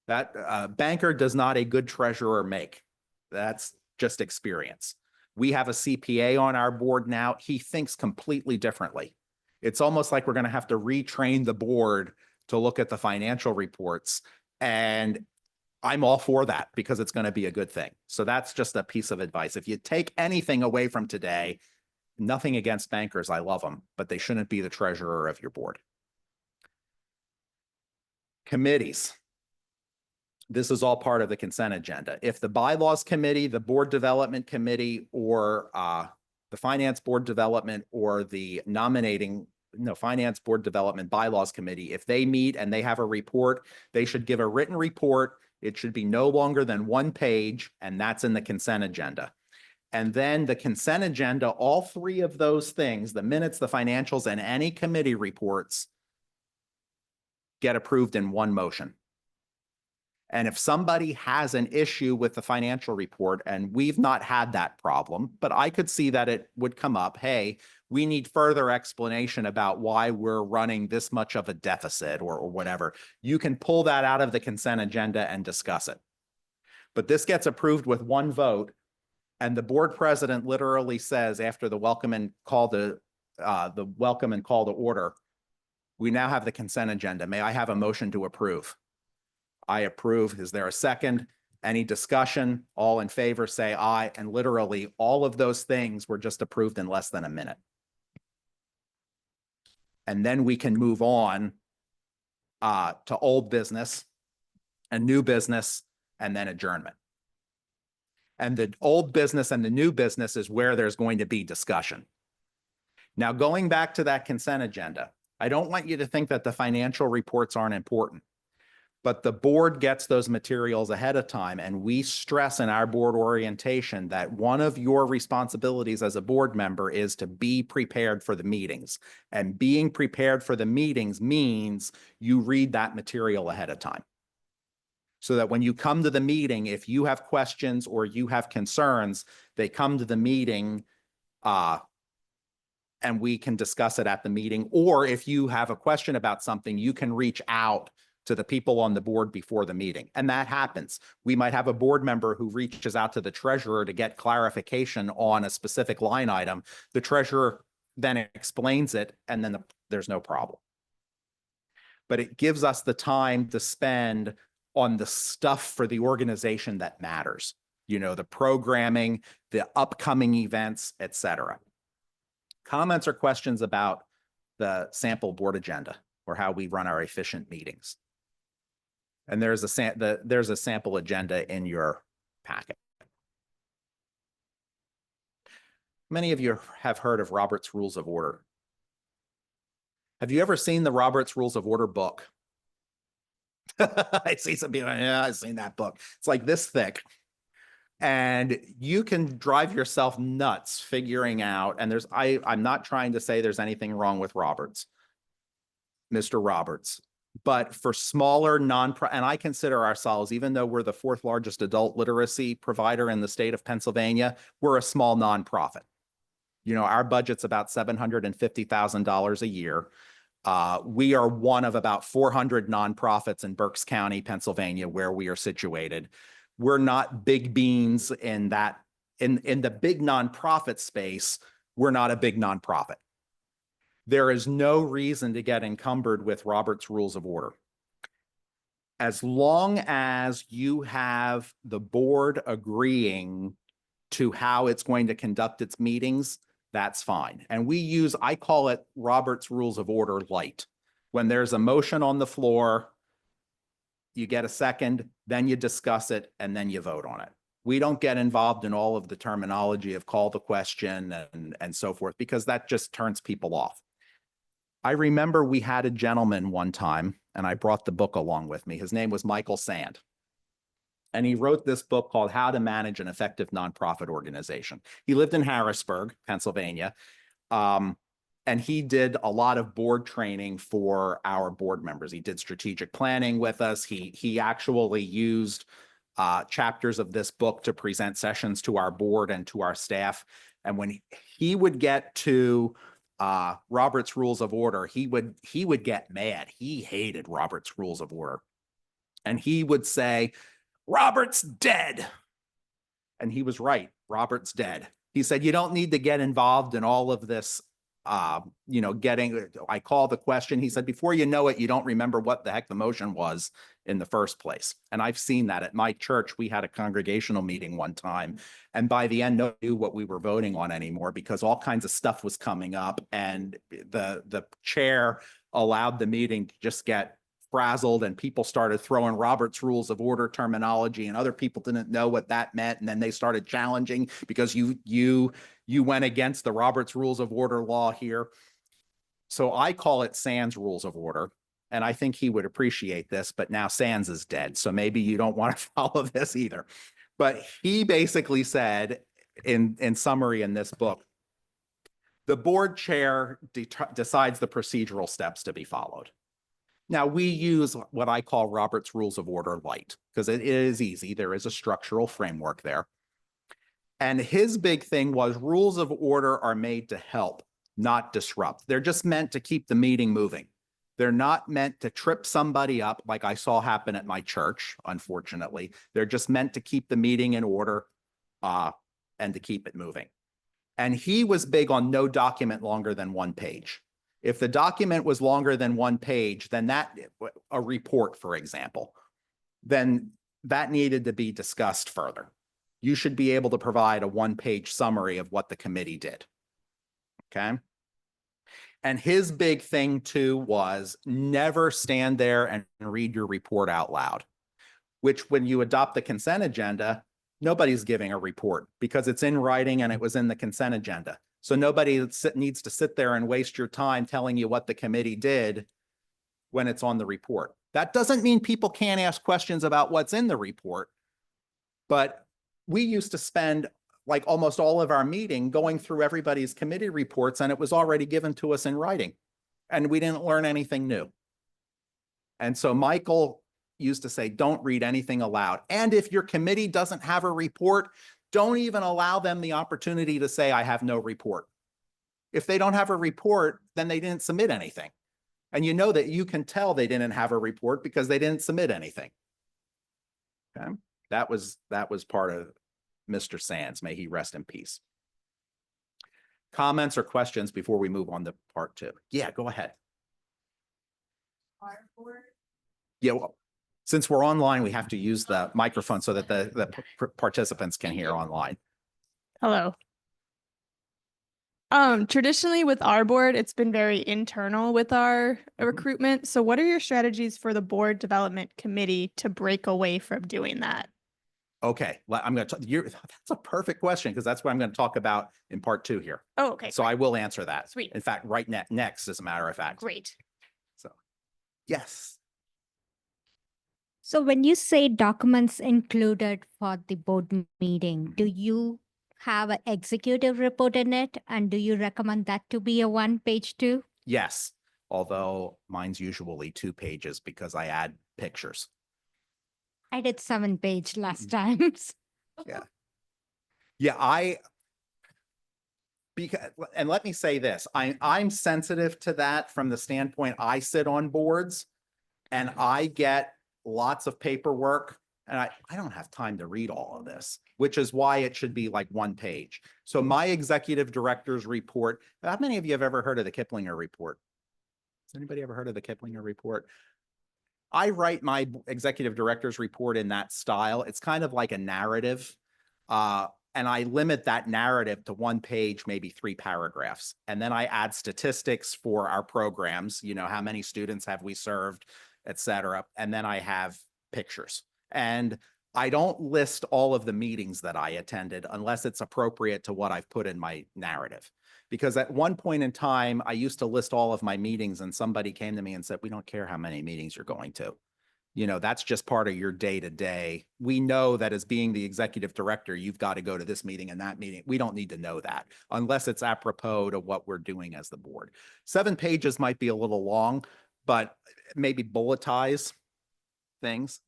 Speaker 1: That banker does not a good treasurer make. That's just experience. We have a CPA on our board now. He thinks completely differently. It's almost like we're going to have to retrain the board to look at the financial reports. And I'm all for that because it's going to be a good thing. So that's just a piece of advice. If you take anything away from today, nothing against bankers, I love them, but they shouldn't be the treasurer of your board. Committees. This is all part of the consent agenda. If the bylaws committee, the board development committee, or the finance board development, or the finance board development bylaws committee, if they meet and they have a report, they should give a written report. It should be no longer than 1 page, and that's in the consent agenda. And then the consent agenda, all 3 of those things, the minutes, the financials, and any committee reports, get approved in 1 motion. And if somebody has an issue with the financial report, and we've not had that problem, but I could see that it would come up, hey, we need further explanation about why we're running this much of a deficit or whatever. You can pull that out of the consent agenda and discuss it. But this gets approved with 1 vote, and the board president literally says after the welcome and call to order, we now have the consent agenda. May I have a motion to approve? I approve. Is there a second? Any discussion? All in favor say aye. And literally all of those things were just approved in less than a minute. And then we can move on to old business and new business and then adjournment. And the old business and the new business is where there's going to be discussion. Now, going back to that consent agenda, I don't want you to think that the financial reports aren't important. But the board gets those materials ahead of time, and we stress in our board orientation that one of your responsibilities as a board member is to be prepared for the meetings. And being prepared for the meetings means you read that material ahead of time. So that when you come to the meeting, if you have questions or you have concerns, they come to the meeting and we can discuss it at the meeting. Or if you have a question about something, you can reach out to the people on the board before the meeting. And that happens. We might have a board member who reaches out to the treasurer to get clarification on a specific line item. The treasurer then explains it, and then there's no problem. But it gives us the time to spend on the stuff for the organization that matters. The programming, the upcoming events, et cetera. Comments or questions about the sample board agenda or how we run our efficient meetings? And there's a sample agenda in your packet. Many of you have heard of Robert's Rules of Order. Have you ever seen the Robert's Rules of Order book? I see some people, yeah, I've seen that book. It's like this thick. And you can drive yourself nuts figuring out, and I'm not trying to say there's anything wrong with Roberts, Mr. Roberts, but for smaller non-profit, and I consider ourselves, even though we're the 4th largest adult literacy provider in the state of Pennsylvania, we're a small nonprofit. You know, our budget's about $750,000 a year. We are one of about 400 nonprofits in Berks County, Pennsylvania, where we are situated. We're not big beans in that, in the big nonprofit space, we're not a big nonprofit. There is no reason to get encumbered with Robert's Rules of Order. As long as you have the board agreeing to how it's going to conduct its meetings, that's fine. And I call it Robert's Rules of Order light. When there's a motion on the floor, you get a second, then you discuss it, and then you vote on it. We don't get involved in all of the terminology of call the question and so forth, because that just turns people off. I remember we had a gentleman one time, and I brought the book along with me. His name was Michael Sand. And he wrote this book called How to Manage an Effective Nonprofit Organization. He lived in Harrisburg, Pennsylvania. And he did a lot of board training for our board members. He did strategic planning with us. He actually used chapters of this book to present sessions to our board and to our staff. And when he would get to Robert's Rules of Order, he would get mad. He hated Robert's Rules of Order. And he would say, Robert's dead. And he was right. Robert's dead. He said, you don't need to get involved in all of this, I call the question. He said, before you know it, you don't remember what the heck the motion was in the first place. And I've seen that at my church. We had a congregational meeting one time, and by the end, nobody knew what we were voting on anymore because all kinds of stuff was coming up, and the chair allowed the meeting to just get frazzled, and people started throwing Robert's Rules of Order terminology, and other people didn't know what that meant, and then they started challenging because you went against the Robert's Rules of Order law here. So I call it Sands Rules of Order, and I think he would appreciate this, but now Sands is dead, so maybe you don't want to follow this either. But he basically said, in summary in this book, the board chair decides the procedural steps to be followed. Now, we use what I call Robert's Rules of Order light, because it is easy. There is a structural framework there. And his big thing was rules of order are made to help, not disrupt. They're just meant to keep the meeting moving. They're not meant to trip somebody up like I saw happen at my church, unfortunately. They're just meant to keep the meeting in order and to keep it moving. And he was big on no document longer than 1 page. If the document was longer than 1 page, then a report, for example, then that needed to be discussed further. You should be able to provide a 1-page summary of what the committee did. Okay. And his big thing too was never stand there and read your report out loud, which when you adopt the consent agenda, nobody's giving a report because it's in writing and it was in the consent agenda. So nobody needs to sit there and waste your time telling you what the committee did when it's on the report. That doesn't mean people can't ask questions about what's in the report, but we used to spend like almost all of our meeting going through everybody's committee reports, and it was already given to us in writing, and we didn't learn anything new. And so Michael used to say, don't read anything aloud. And if your committee doesn't have a report, don't even allow them the opportunity to say, I have no report. If they don't have a report, then they didn't submit anything. And you know that you can tell they didn't have a report because they didn't submit anything. Okay. That was part of Mr. Sands. May he rest in peace. Comments or questions before we move on to part 2? Yeah, go ahead. Yeah, well, since we're online, we have to use the microphone so that the participants can hear online.
Speaker 2: Hello. Traditionally with our board, it's been very internal with our
Speaker 1: Mhm.
Speaker 2: recruitment. So what are your strategies for the board development committee to break away from doing that?
Speaker 1: Okay, I'm going to, that's a perfect question because that's what I'm going to talk about in part 2 here.
Speaker 2: Oh, okay,
Speaker 1: So
Speaker 2: great.
Speaker 1: I will answer that.
Speaker 2: Sweet.
Speaker 1: In fact, right next, as a matter of fact.
Speaker 2: Great.
Speaker 1: So, yes.
Speaker 3: So when you say documents included for the board meeting, do you have an executive report in it? And do you recommend that to be a 1 page too?
Speaker 1: Yes. Although mine's usually 2 pages because I add pictures.
Speaker 3: I did 7 page last time.
Speaker 1: Yeah. Yeah, because, and let me say this, I'm sensitive to that from the standpoint I sit on boards and I get lots of paperwork and I don't have time to read all of this, which is why it should be like 1 page. So my executive director's report, how many of you have ever heard of the Kiplinger report? Has anybody ever heard of the Kiplinger report? I write my executive director's report in that style. It's kind of like a narrative. And I limit that narrative to 1 page, maybe 3 paragraphs. And then I add statistics for our programs, you know, how many students have we served, et cetera. And then I have pictures. And I don't list all of the meetings that I attended unless it's appropriate to what I've put in my narrative. Because at one point in time, I used to list all of my meetings and somebody came to me and said, we don't care how many meetings you're going to. You know, that's just part of your day to day. We know that as being the executive director, you've got to go to this meeting and that meeting. We don't need to know that unless it's apropos to what we're doing as the board. 7 pages might be a little long, but maybe bulletize things.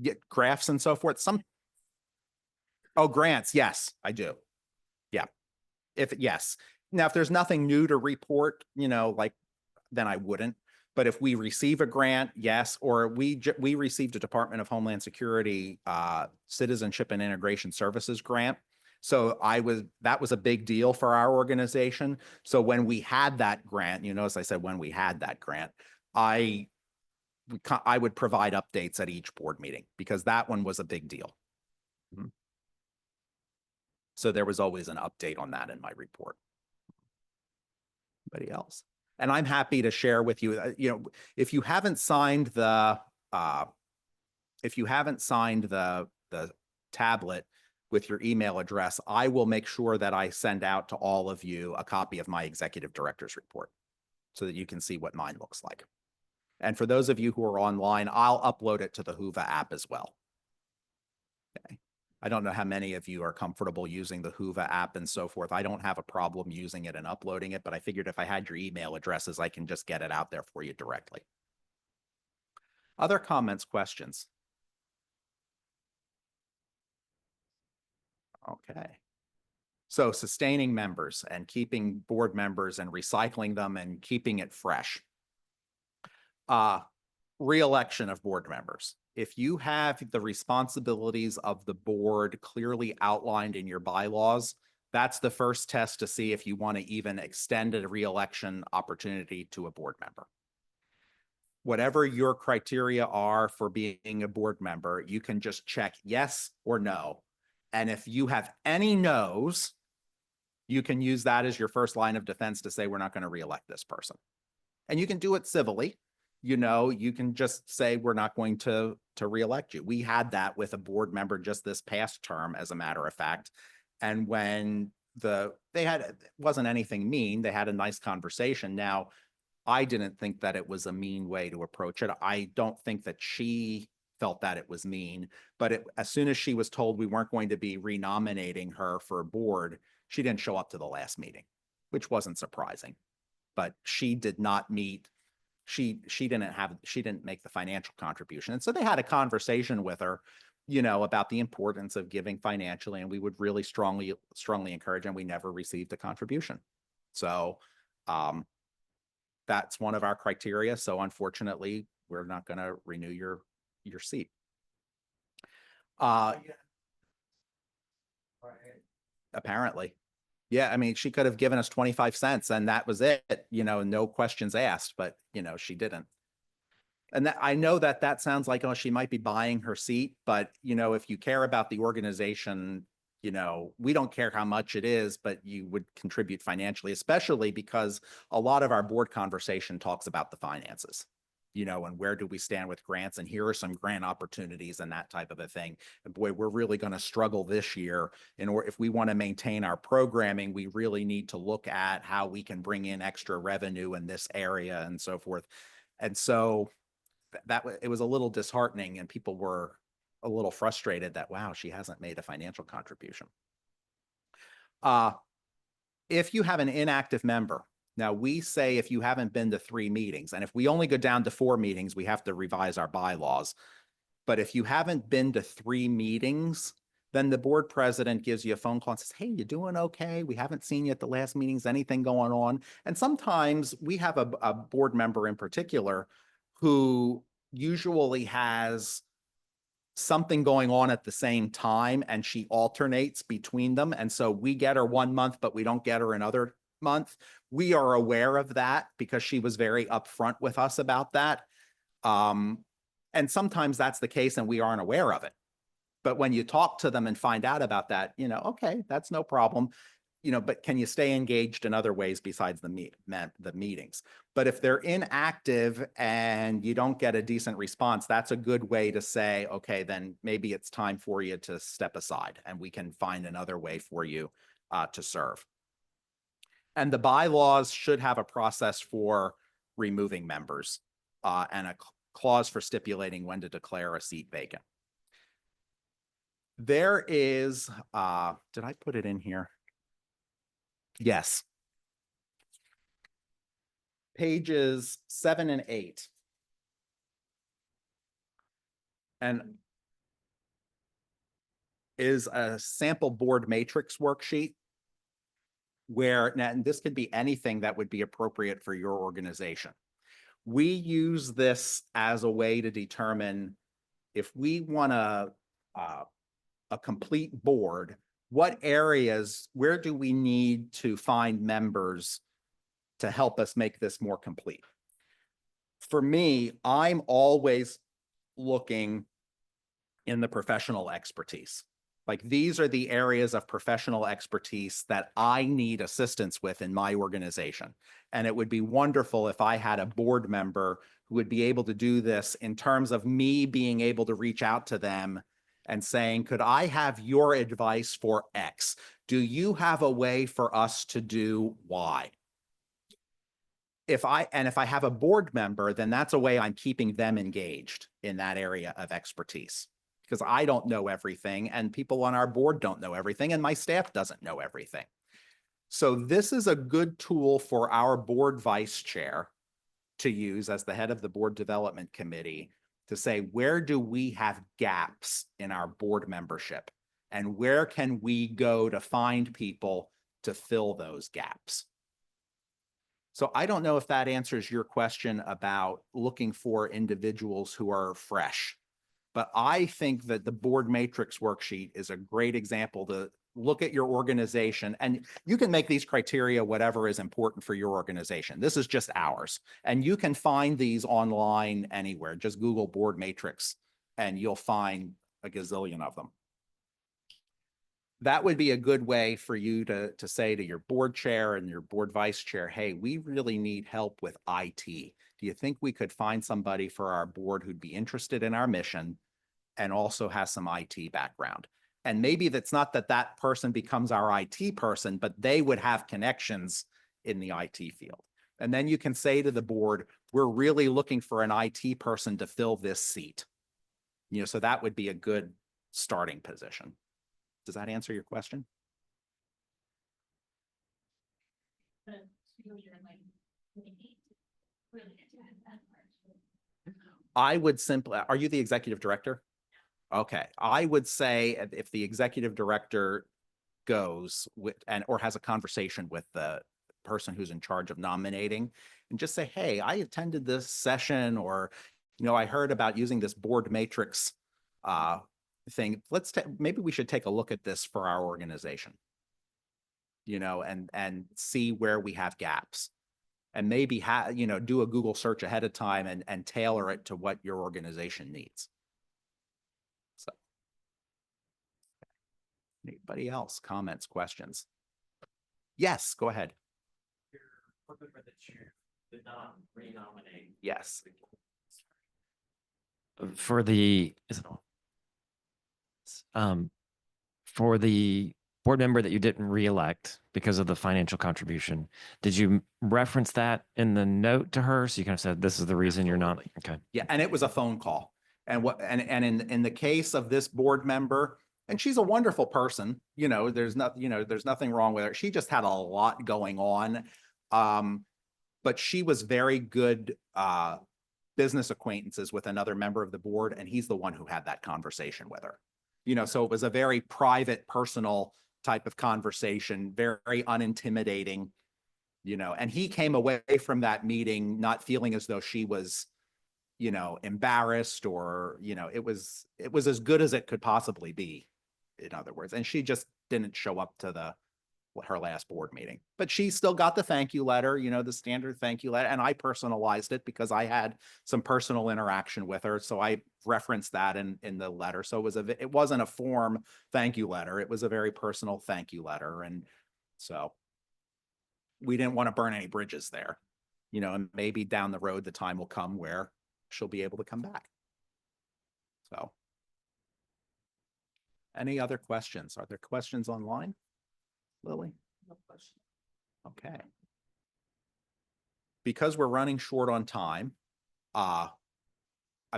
Speaker 1: Get graphs and so forth. Oh, grants. Yes, I do. Yeah. Yes. Now, if there's nothing new to report, you know, like, then I wouldn't. But if we receive a grant, yes, or we received a Department of Homeland Security Citizenship and Integration Services grant. So that was a big deal for our organization. So when we had that grant, you notice I said when we had that grant, I would provide updates at each board meeting because that one was a big deal. Mhm. So there was always an update on that in my report. Anybody else? And I'm happy to share with you, you know, if you haven't signed the tablet with your email address, I will make sure that I send out to all of you a copy of my executive director's report so that you can see what mine looks like. And for those of you who are online, I'll upload it to the Whova app as well. Okay. I don't know how many of you are comfortable using the Whova app and so forth. I don't have a problem using it and uploading it, but I figured if I had your email addresses, I can just get it out there for you directly. Other comments, questions? Okay. So sustaining members and keeping board members and recycling them and keeping it fresh. Re-election of board members. If you have the responsibilities of the board clearly outlined in your bylaws, that's the first test to see if you want to even extend a re-election opportunity to a board member. Whatever your criteria are for being a board member, you can just check yes or no. And if you have any no's, you can use that as your first line of defense to say, we're not going to re-elect this person. And you can do it civilly. You know, you can just say, we're not going to re-elect you. We had that with a board member just this past term, as a matter of fact. And when it wasn't anything mean, they had a nice conversation. Now, I didn't think that it was a mean way to approach it. I don't think that she felt that it was mean, but as soon as she was told we weren't going to be renominating her for a board, she didn't show up to the last meeting, which wasn't surprising. But she did not meet, she didn't make the financial contribution. And so they had a conversation with her, you know, about the importance of giving financially, and we would really strongly encourage, and we never received a contribution. So that's one of our criteria. So unfortunately, we're not going to renew your seat. Apparently. Yeah, I mean, she could have given us 25 cents and that was it, you know, no questions asked, but you know, she didn't. And that, I know that that sounds like, oh, she might be buying her seat, but you know, if you care about the organization, you know, we don't care how much it is, but you would contribute financially, especially because a lot of our board conversation talks about the finances, you know, and where do we stand with grants, and here are some grant opportunities and that type of a thing. And boy, we're really going to struggle this year. Or if we want to maintain our programming, we really need to look at how we can bring in extra revenue in this area and so forth. And so it was a little disheartening, and people were a little frustrated that, wow, she hasn't made a financial contribution. If you have an inactive member, now we say if you haven't been to 3 meetings, and if we only go down to 4 meetings, we have to revise our bylaws. But if you haven't been to 3 meetings, then the board president gives you a phone call and says, hey, you doing okay? We haven't seen you at the last meetings. Anything going on? And sometimes we have a board member in particular who usually has something going on at the same time, and she alternates between them. And so we get her 1 month, but we don't get her another month. We are aware of that because she was very upfront with us about that. And sometimes that's the case and we aren't aware of it. But when you talk to them and find out about that, you know, okay, that's no problem. You know, but can you stay engaged in other ways besides the meetings? But if they're inactive and you don't get a decent response, that's a good way to say, okay, then maybe it's time for you to step aside and we can find another way for you to serve. And the bylaws should have a process for removing members and a clause for stipulating when to declare a seat vacant. There is, did I put it in here? Yes. Pages 7 and 8. And is a sample board matrix worksheet where, and this could be anything that would be appropriate for your organization. We use this as a way to determine if we want a complete board, what areas, where do we need to find members to help us make this more complete? For me, I'm always looking in the professional expertise. Like, these are the areas of professional expertise that I need assistance with in my organization. And it would be wonderful if I had a board member who would be able to do this in terms of me being able to reach out to them and saying, could I have your advice for X? Do you have a way for us to do Y? If I have a board member, then that's a way I'm keeping them engaged in that area of expertise, because I don't know everything and people on our board don't know everything and my staff doesn't know everything. So this is a good tool for our board vice chair to use as the head of the board development committee to say, where do we have gaps in our board membership and where can we go to find people to fill those gaps? So I don't know if that answers your question about looking for individuals who are fresh, but I think that the board matrix worksheet is a great example to look at your organization, and you can make these criteria whatever is important for your organization. This is just ours, and you can find these online anywhere. Just Google board matrix and you'll find a gazillion of them. That would be a good way for you to say to your board chair and your board vice chair, hey, we really need help with IT. Do you think we could find somebody for our board who'd be interested in our mission and also has some IT background? And maybe that's not that that person becomes our IT person, but they would have connections in the IT field. And then you can say to the board, we're really looking for an IT person to fill this seat. You know, so that would be a good starting position. Does that answer your question? I would simply, are you the executive director? Okay, I would say if the executive director goes with or has a conversation with the person who's in charge of nominating and just say, hey, I attended this session, or, you know, I heard about using this board matrix thing. Maybe we should take a look at this for our organization, you know, and see where we have gaps. and maybe do a Google search ahead of time and tailor it to what your organization needs. So, anybody else? Comments, questions? Yes, go ahead.
Speaker 4: For the chair did not renominate.
Speaker 1: Yes.
Speaker 4: For the for the board member that you didn't reelect because of the financial contribution, did you reference that in the note to her? So you kind of said, this is the reason you're not, okay.
Speaker 1: Yeah, and it was a phone call. And in the case of this board member, and she's a wonderful person, there's nothing wrong with her. She just had a lot going on. But she was very good business acquaintances with another member of the board, and he's the one who had that conversation with her. So it was a very private, personal type of conversation, very unintimidating, and he came away from that meeting not feeling as though she was, embarrassed or, it was as good as it could possibly be, in other words. And she just didn't show up to her last board meeting, but she still got the thank you letter, the standard thank you letter. And I personalized it because I had some personal interaction with her. So I referenced that in the letter. So it wasn't a form thank you letter. It was a very personal thank you letter. And so we didn't want to burn any bridges there, and maybe down the road, the time will come where she'll be able to come back. So any other questions? Are there questions online? Lily? No question. Okay. Because we're running short on time, I'm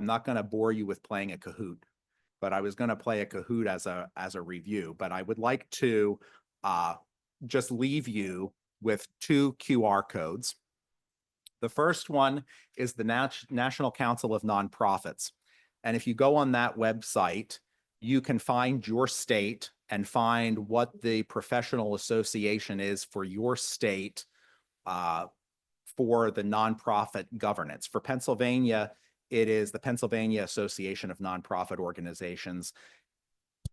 Speaker 1: not going to bore you with playing a Kahoot, but I was going to play a Kahoot as a review. But I would like to just leave you with 2 QR codes. The first one is the National Council of Nonprofits. And if you go on that website, you can find your state and find what the professional association is for your state for the nonprofit governance. For Pennsylvania, it is the Pennsylvania Association of Nonprofit Organizations.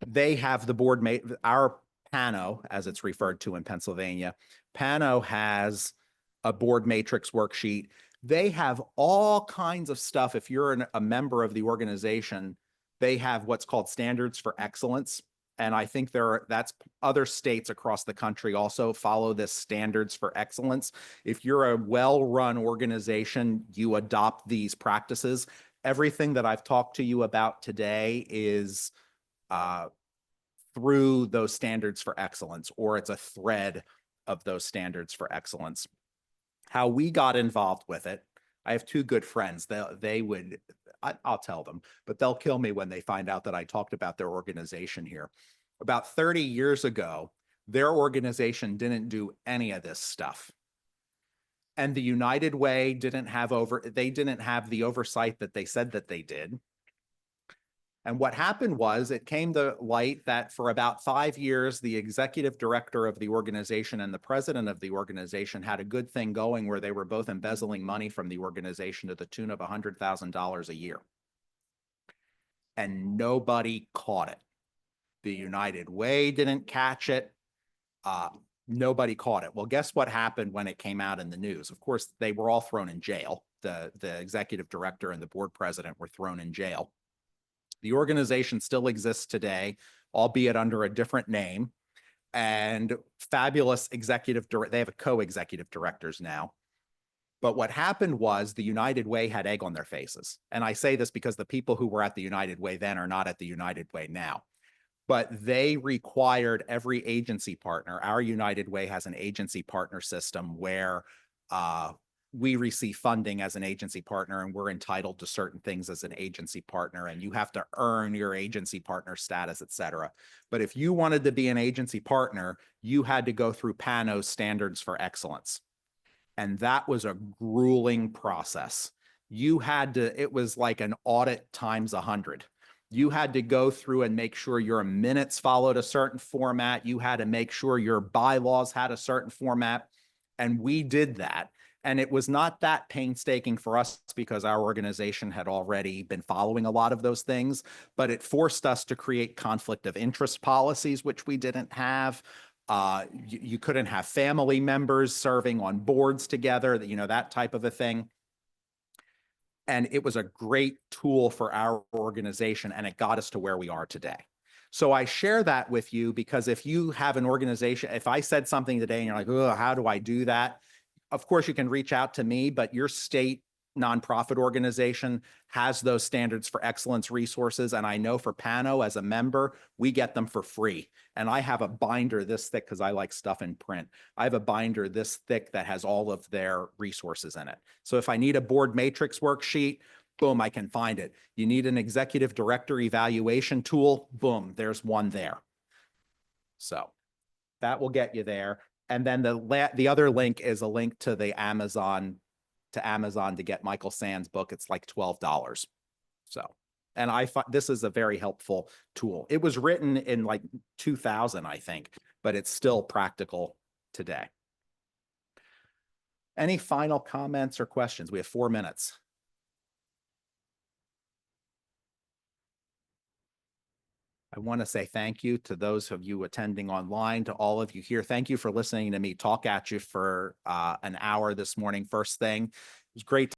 Speaker 1: They have the board, our PANO, as it's referred to in Pennsylvania. PANO has a board matrix worksheet. They have all kinds of stuff. If you're a member of the organization, they have what's called standards for excellence. And I think that's other states across the country also follow this standards for excellence. If you're a well-run organization, you adopt these practices. Everything that I've talked to you about today is through those standards for excellence, or it's a thread of those standards for excellence. How we got involved with it, I have 2 good friends. I'll tell them, but they'll kill me when they find out that I talked about their organization here. About 30 years ago, their organization didn't do any of this stuff. And the United Way didn't have the oversight that they said that they did. And what happened was it came to light that for about 5 years, the executive director of the organization and the president of the organization had a good thing going where they were both embezzling money from the organization to the tune of $100,000 a year. And nobody caught it. The United Way didn't catch it. Nobody caught it. Well, guess what happened when it came out in the news? Of course, they were all thrown in jail. The executive director and the board president were thrown in jail. The organization still exists today, albeit under a different name, and fabulous they have a co-executive directors now. But what happened was the United Way had egg on their faces. And I say this because the people who were at the United Way then are not at the United Way now. But they required every agency partner. Our United Way has an agency partner system where we receive funding as an agency partner, and we're entitled to certain things as an agency partner, and you have to earn your agency partner status, et cetera. But if you wanted to be an agency partner, you had to go through PANO's standards for excellence. And that was a grueling process. It was like an audit times 100. You had to go through and make sure your minutes followed a certain format. You had to make sure your bylaws had a certain format. And we did that. And it was not that painstaking for us because our organization had already been following a lot of those things, but it forced us to create conflict of interest policies, which we didn't have. You couldn't have family members serving on boards together, that type of a thing. And it was a great tool for our organization, and it got us to where we are today. So I share that with you because if you have an organization, if I said something today and you're like, oh, how do I do that? Of course, you can reach out to me, but your state nonprofit organization has those standards for excellence resources. And I know for Pano, as a member, we get them for free. And I have a binder this thick because I like stuff in print. I have a binder this thick that has all of their resources in it. So if I need a board matrix worksheet, boom, I can find it. You need an executive director evaluation tool, boom, there's one there. So that will get you there. And then the other link is a link to the Amazon to get Michael Sand's book. It's like $12. So, and I find this is a very helpful tool. It was written in like 2000, I think, but it's still practical today. Any final comments or questions? We have 4 minutes. I want to say thank you to those of you attending online, to all of you here. Thank you for listening to me talk at you for an hour this morning. First thing, it was great